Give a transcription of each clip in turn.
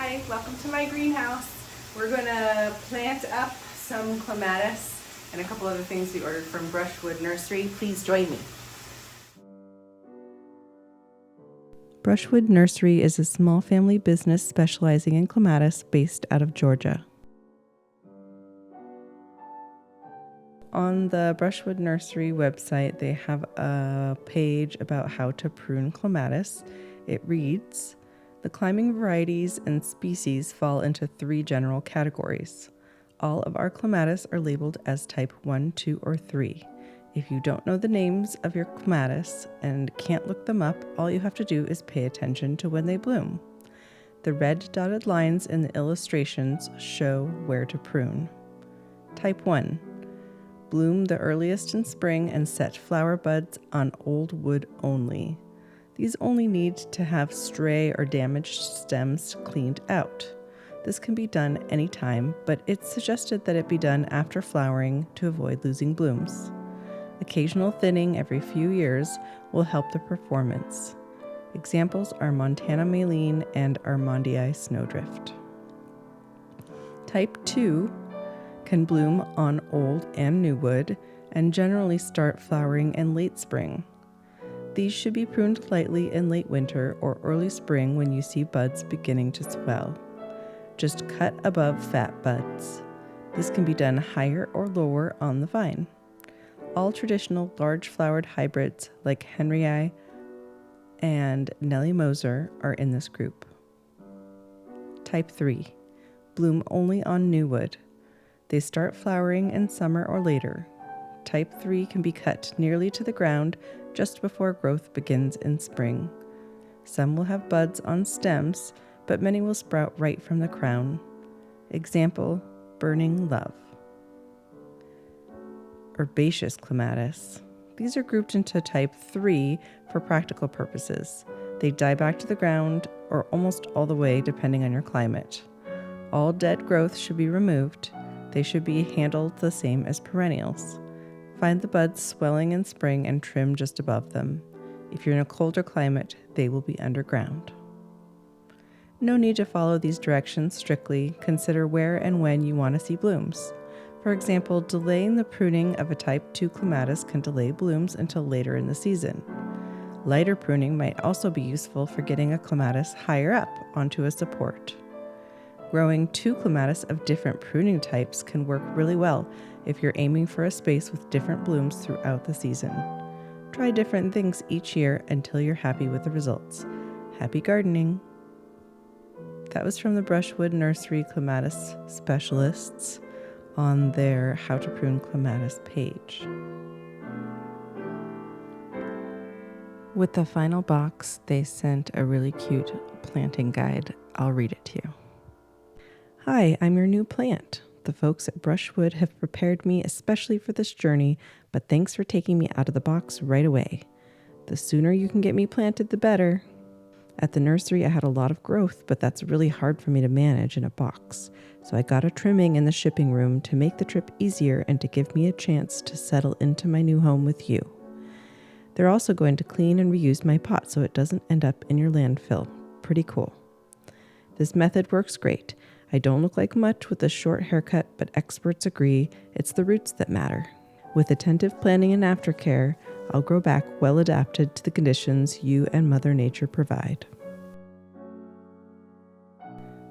Hi, welcome to my greenhouse. We're going to plant up some clematis and a couple other things we ordered from Brushwood Nursery. Please join me. Brushwood Nursery is a small family business specializing in clematis based out of Georgia. On the Brushwood Nursery website, they have a page about how to prune clematis. It reads, "The climbing varieties and species fall into 3 general categories. All of our clematis are labeled as type 1, 2, or 3. If you don't know the names of your clematis and can't look them up, all you have to do is pay attention to when they bloom. The red dotted lines in the illustrations show where to prune. Type 1. Bloom the earliest in spring and set flower buds on old wood only. These only need to have stray or damaged stems cleaned out. This can be done anytime, but it's suggested that it be done after flowering to avoid losing blooms. Occasional thinning every few years will help the performance. Examples are Montana Maline and Armandii Snowdrift. Type 2 can bloom on old and new wood and generally start flowering in late spring. These should be pruned lightly in late winter or early spring when you see buds beginning to swell. Just cut above fat buds. This can be done higher or lower on the vine. All traditional large-flowered hybrids like Henryi and Nellie Moser are in this group. Type 3. Bloom only on new wood. They start flowering in summer or later. Type 3 can be cut nearly to the ground just before growth begins in spring. Some will have buds on stems, but many will sprout right from the crown. Example, Burning Love. Herbaceous clematis. These are grouped into type 3 for practical purposes. They die back to the ground or almost all the way depending on your climate. All dead growth should be removed. They should be handled the same as perennials. Find the buds swelling in spring and trim just above them. If you're in a colder climate, they will be underground. No need to follow these directions strictly. Consider where and when you want to see blooms. For example, delaying the pruning of a type 2 clematis can delay blooms until later in the season. Lighter pruning might also be useful for getting a clematis higher up onto a support. Growing 2 clematis of different pruning types can work really well if you're aiming for a space with different blooms throughout the season. Try different things each year until you're happy with the results. Happy gardening! That was from the Brushwood Nursery Clematis Specialists on their How to Prune Clematis page. With the final box, they sent a really cute planting guide. I'll read it to you. Hi, I'm your new plant. The folks at Brushwood have prepared me especially for this journey, but thanks for taking me out of the box right away. The sooner you can get me planted, the better. At the nursery, I had a lot of growth, but that's really hard for me to manage in a box. So I got a trimming in the shipping room to make the trip easier and to give me a chance to settle into my new home with you. They're also going to clean and reuse my pot so it doesn't end up in your landfill. Pretty cool. This method works great. I don't look like much with a short haircut, but experts agree it's the roots that matter. With attentive planning and aftercare, I'll grow back well adapted to the conditions you and Mother Nature provide.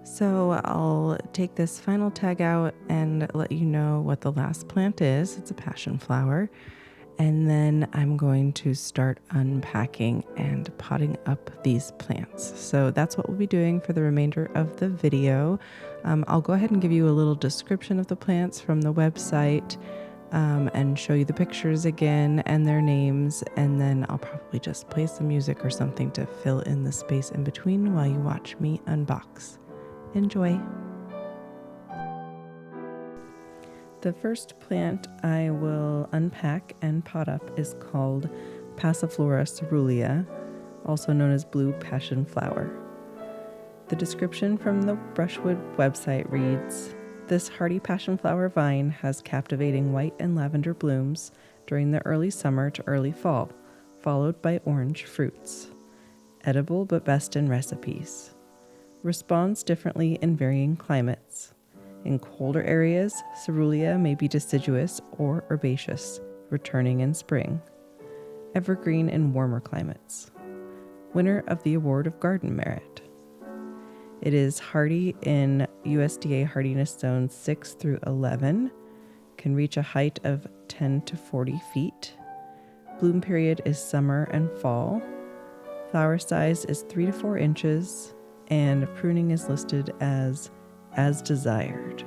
So I'll take this final tag out and let you know what the last plant is. It's a passion flower. And then I'm going to start unpacking and potting up these plants. So that's what we'll be doing for the remainder of the video. I'll go ahead and give you a little description of the plants from the website and show you the pictures again and their names. And then I'll probably just play some music or something to fill in the space in between while you watch me unbox. Enjoy. The first plant I will unpack and pot up is called Passiflora caerulea, also known as blue passion flower. The description from the Brushwood website reads, "This hardy passion flower vine has captivating white and lavender blooms during the early summer to early fall, followed by orange fruits. Edible but best in recipes. responds differently in varying climates. In colder areas, Cerulean may be deciduous or herbaceous, returning in spring. Evergreen in warmer climates. Winner of the Award of Garden Merit. It is hardy in USDA Hardiness Zones 6 through 11, can reach a height of 10 to 40 feet. Bloom period is summer and fall. Flower size is 3 to 4 inches, and pruning is listed as desired.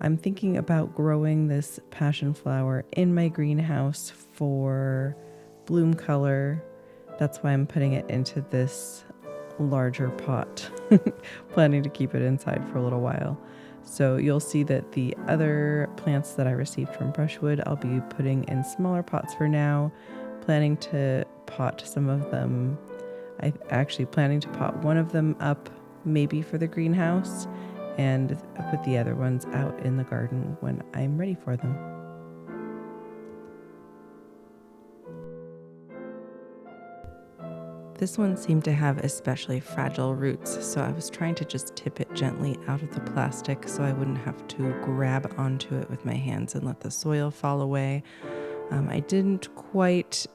I'm thinking about growing this passion flower in my greenhouse for bloom color. That's why I'm putting it into this larger pot, planning to keep it inside for a little while. So you'll see that the other plants that I received from Brushwood, I'll be putting in smaller pots for now, planning to pot some of them. I'm actually planning to pot one of them up maybe for the greenhouse and put the other ones out in the garden when I'm ready for them. This one seemed to have especially fragile roots, so I was trying to just tip it gently out of the plastic so I wouldn't have to grab onto it with my hands and let the soil fall away. I didn't quite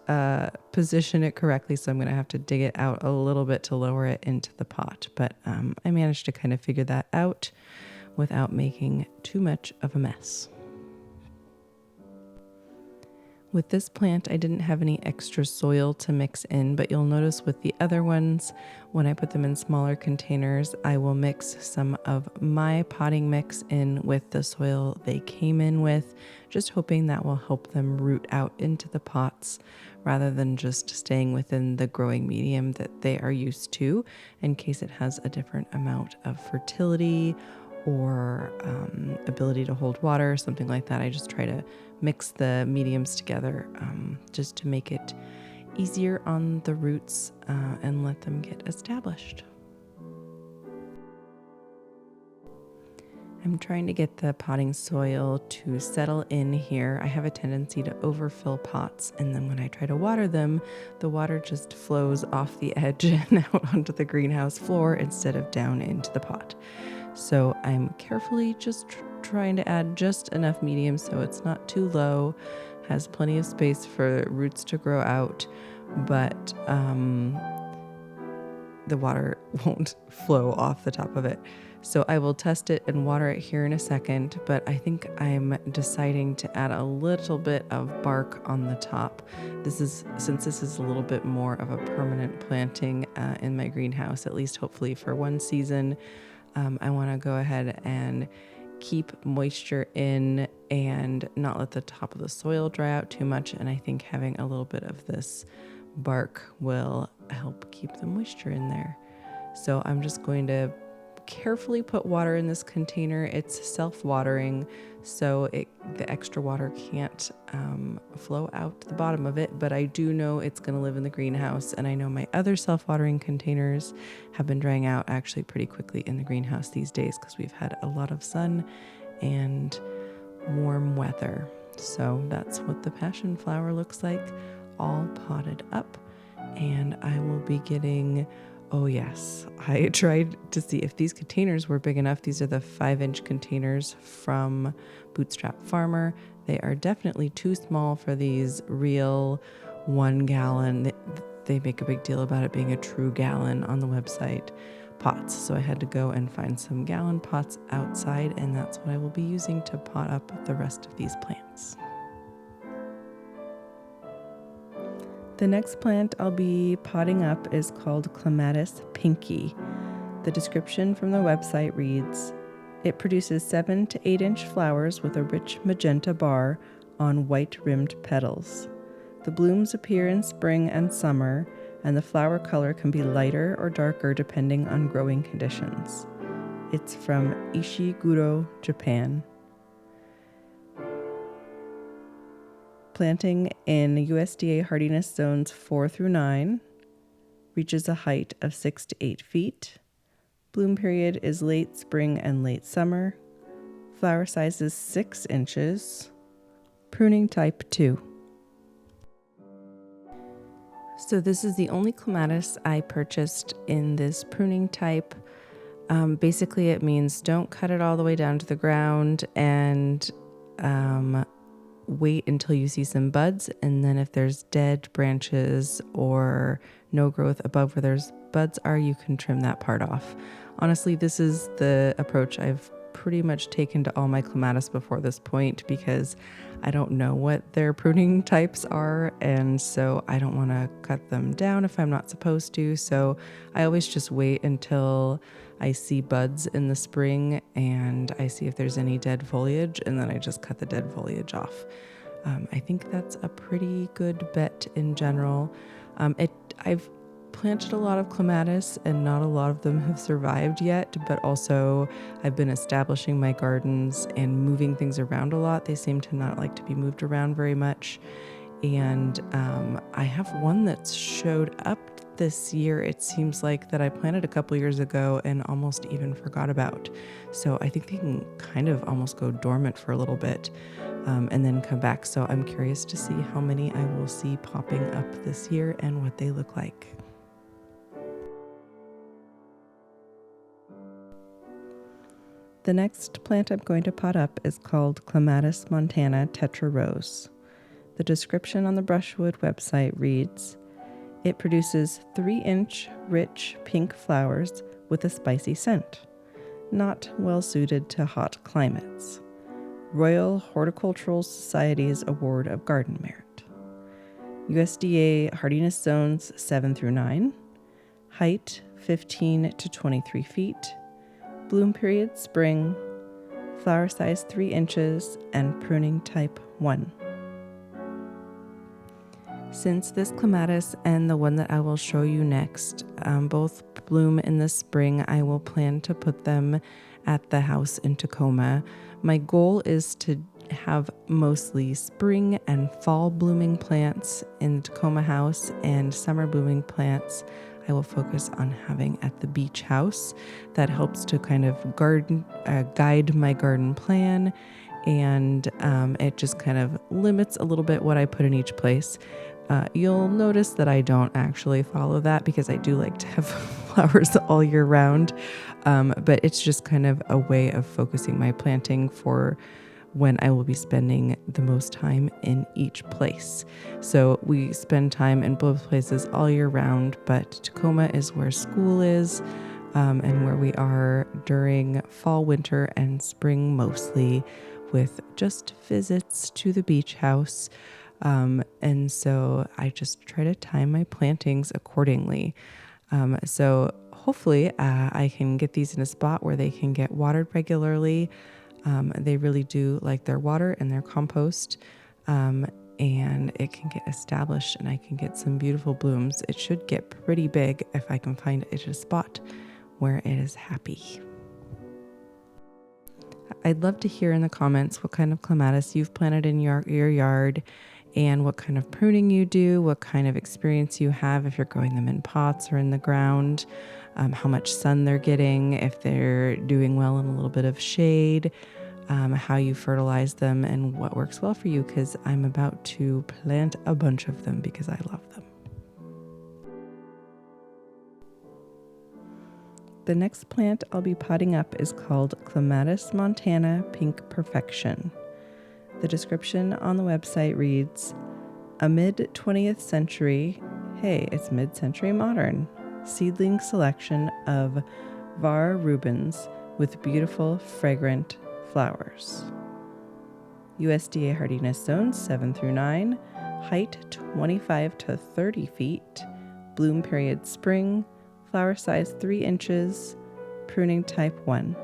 position it correctly, so I'm going to have to dig it out a little bit to lower it into the pot, but I managed to kind of figure that out without making too much of a mess. With this plant, I didn't have any extra soil to mix in, but you'll notice with the other ones, when I put them in smaller containers, I will mix some of my potting mix in with the soil they came in with, just hoping that will help them root out into the pots rather than just staying within the growing medium that they are used to, in case it has a different amount of fertility or ability to hold water, something like that. I just try to mix the mediums together just to make it easier on the roots and let them get established. I'm trying to get the potting soil to settle in here. I have a tendency to overfill pots, and then when I try to water them, the water just flows off the edge and out onto the greenhouse floor instead of down into the pot. So I'm carefully just trying to add just enough medium so it's not too low, has plenty of space for roots to grow out, but the water won't flow off the top of it. So I will test it and water it here in a second, but I think I'm deciding to add a little bit of bark on the top. Since this is a little bit more of a permanent planting in my greenhouse, at least hopefully for one season, I want to go ahead and keep moisture in and not let the top of the soil dry out too much. And I think having a little bit of this bark will help keep the moisture in there. So I'm just going to carefully put water in this container. It's self-watering, so the extra water can't flow out the bottom of it, but I do know it's going to live in the greenhouse, and I know my other self-watering containers have been drying out actually pretty quickly in the greenhouse these days because we've had a lot of sun and warm weather. So that's what the passion flower looks like, all potted up, and I will be getting... Oh yes, I tried to see if these containers were big enough. These are the 5-inch containers from Bootstrap Farmer. They are definitely too small for these real 1 gallon. They make a big deal about it being a true gallon on the website pots. So I had to go and find some gallon pots outside, and that's what I will be using to pot up the rest of these plants. The next plant I'll be potting up is called Clematis Pinky. The description from the website reads, "It produces 7 to 8 inch flowers with a rich magenta bar on white-rimmed petals. The blooms appear in spring and summer, and the flower color can be lighter or darker depending on growing conditions." It's from Ishiguro, Japan. Planting in USDA Hardiness Zones 4 through 9, reaches a height of 6 to 8 feet. Bloom period is late spring and late summer. Flower size is 6 inches. Pruning type 2. So this is the only clematis I purchased in this pruning type. Basically, it means don't cut it all the way down to the ground and wait until you see some buds. And then if there's dead branches or no growth above where there's buds are, you can trim that part off. Honestly, this is the approach I've pretty much taken to all my clematis before this point because I don't know what their pruning types are, and so I don't want to cut them down if I'm not supposed to. So I always just wait until I see buds in the spring and I see if there's any dead foliage, and then I just cut the dead foliage off. I think that's a pretty good bet in general. I've planted a lot of clematis and not a lot of them have survived yet, but also I've been establishing my gardens and moving things around a lot. They seem to not like to be moved around very much. And I have one that's showed up this year. It seems like that I planted a couple years ago and almost even forgot about. So I think they can kind of almost go dormant for a little bit and then come back. So I'm curious to see how many I will see popping up this year and what they look like. The next plant I'm going to pot up is called Clematis montana Tetrarose. The description on the Brushwood website reads, "It produces 3-inch rich pink flowers with a spicy scent, not well suited to hot climates. Royal Horticultural Society's Award of Garden Merit. USDA Hardiness Zones 7 through 9, height 15 to 23 feet, bloom period spring, flower size 3 inches, and pruning type 1. Since this clematis and the one that I will show you next both bloom in the spring, I will plan to put them at the house in Tacoma. My goal is to have mostly spring and fall blooming plants in the Tacoma house, and summer blooming plants I will focus on having at the beach house. That helps to kind of guide my garden plan, and it just kind of limits a little bit what I put in each place. You'll notice that I don't actually follow that because I do like to have flowers all year round, but it's just kind of a way of focusing my planting for when I will be spending the most time in each place. So we spend time in both places all year round, but Tacoma is where school is, and where we are during fall, winter, and spring mostly, with just visits to the beach house. And so I just try to time my plantings accordingly. So hopefully I can get these in a spot where they can get watered regularly. They really do like their water and their compost, and it can get established and I can get some beautiful blooms. It should get pretty big if I can find it a spot where it is happy. I'd love to hear in the comments what kind of clematis you've planted in your yard, and what kind of pruning you do, what kind of experience you have if you're growing them in pots or in the ground, how much sun they're getting, if they're doing well in a little bit of shade, how you fertilize them, and what works well for you, because I'm about to plant a bunch of them because I love them. The next plant I'll be potting up is called Clematis montana Pink Perfection. The description on the website reads, "A mid-20th century, it's mid-century modern, seedling selection of var rubens with beautiful, fragrant flowers. USDA Hardiness Zones 7 through 9, height 25 to 30 feet, bloom period spring, flower size 3 inches, pruning type 1.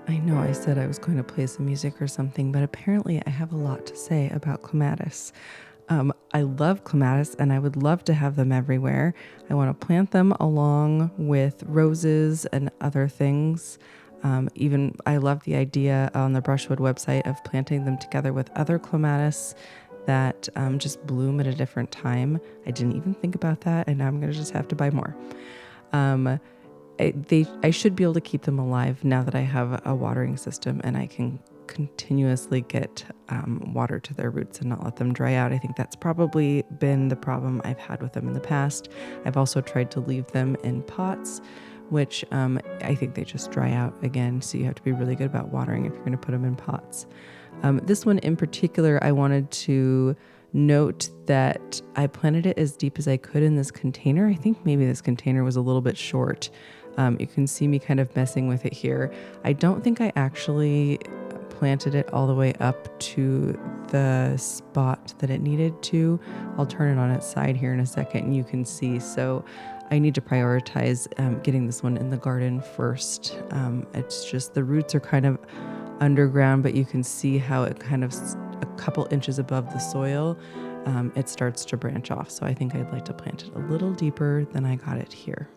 I know I said I was going to play some music or something, but apparently I have a lot to say about clematis. I love clematis and I would love to have them everywhere. I want to plant them along with roses and other things. Even I love the idea on the Brushwood website of planting them together with other clematis that just bloom at a different time. I didn't even think about that, and now I'm going to just have to buy more. I should be able to keep them alive now that I have a watering system and I can continuously get water to their roots and not let them dry out. I think that's probably been the problem I've had with them in the past. I've also tried to leave them in pots, which I think they just dry out again. So you have to be really good about watering if you're going to put them in pots. This one in particular, I wanted to note that I planted it as deep as I could in this container. I think maybe this container was a little bit short. You can see me kind of messing with it here. I don't think I actually planted it all the way up to the spot that it needed to. I'll turn it on its side here in a second and you can see. So I need to prioritize getting this one in the garden first. It's just the roots are kind of underground, but you can see how it kind of a couple inches above the soil, it starts to branch off. So I think I'd like to plant it a little deeper than I got it here.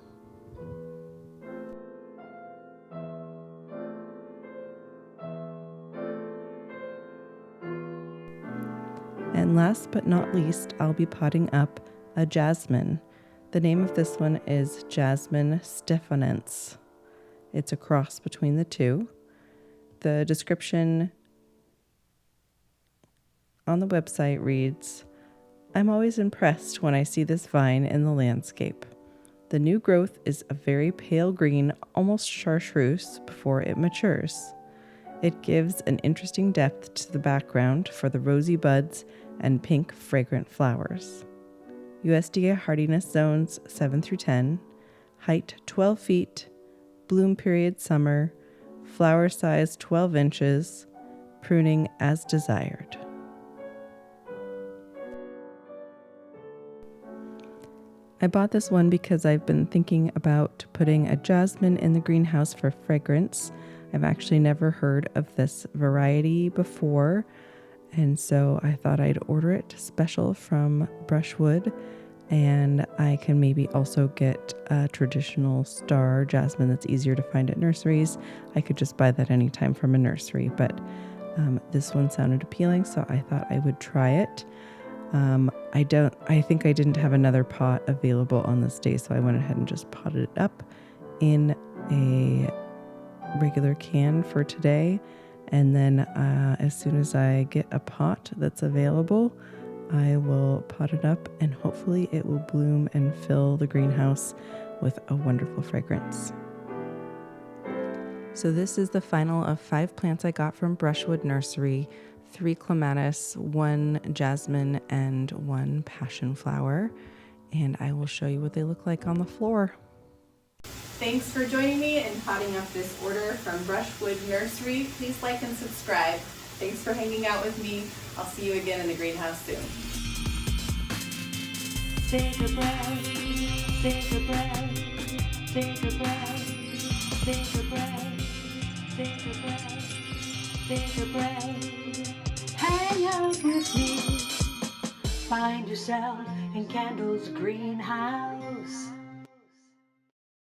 And last but not least, I'll be potting up a jasmine. The name of this one is Jasmine Stephanense. It's a cross between the two. The description on the website reads, "I'm always impressed when I see this vine in the landscape. The new growth is a very pale green, almost chartreuse before it matures. It gives an interesting depth to the background for the rosy buds and pink fragrant flowers. USDA Hardiness Zones 7 through 10, height 12 feet, bloom period summer, flower size 12 inches, pruning as desired." I bought this one because I've been thinking about putting a jasmine in the greenhouse for fragrance. I've actually never heard of this variety before, and so I thought I'd order it special from Brushwood, and I can maybe also get a traditional star jasmine that's easier to find at nurseries. I could just buy that anytime from a nursery, but this one sounded appealing, so I thought I would try it. I think I didn't have another pot available on this day, so I went ahead and just potted it up in a regular can for today. And then as soon as I get a pot that's available, I will pot it up and hopefully it will bloom and fill the greenhouse with a wonderful fragrance. So this is the final of 5 plants I got from Brushwood Nursery. 3 clematis, 1 jasmine, and 1 passion flower. And I will show you what they look like on the floor. Thanks for joining me in potting up this order from Brushwood Nursery. Please like and subscribe. Thanks for hanging out with me. I'll see you again in the greenhouse soon. Take a breath, take a breath, take a breath, take a breath, take a breath, take a breath. Hang out with me. Find yourself in Candle's greenhouse.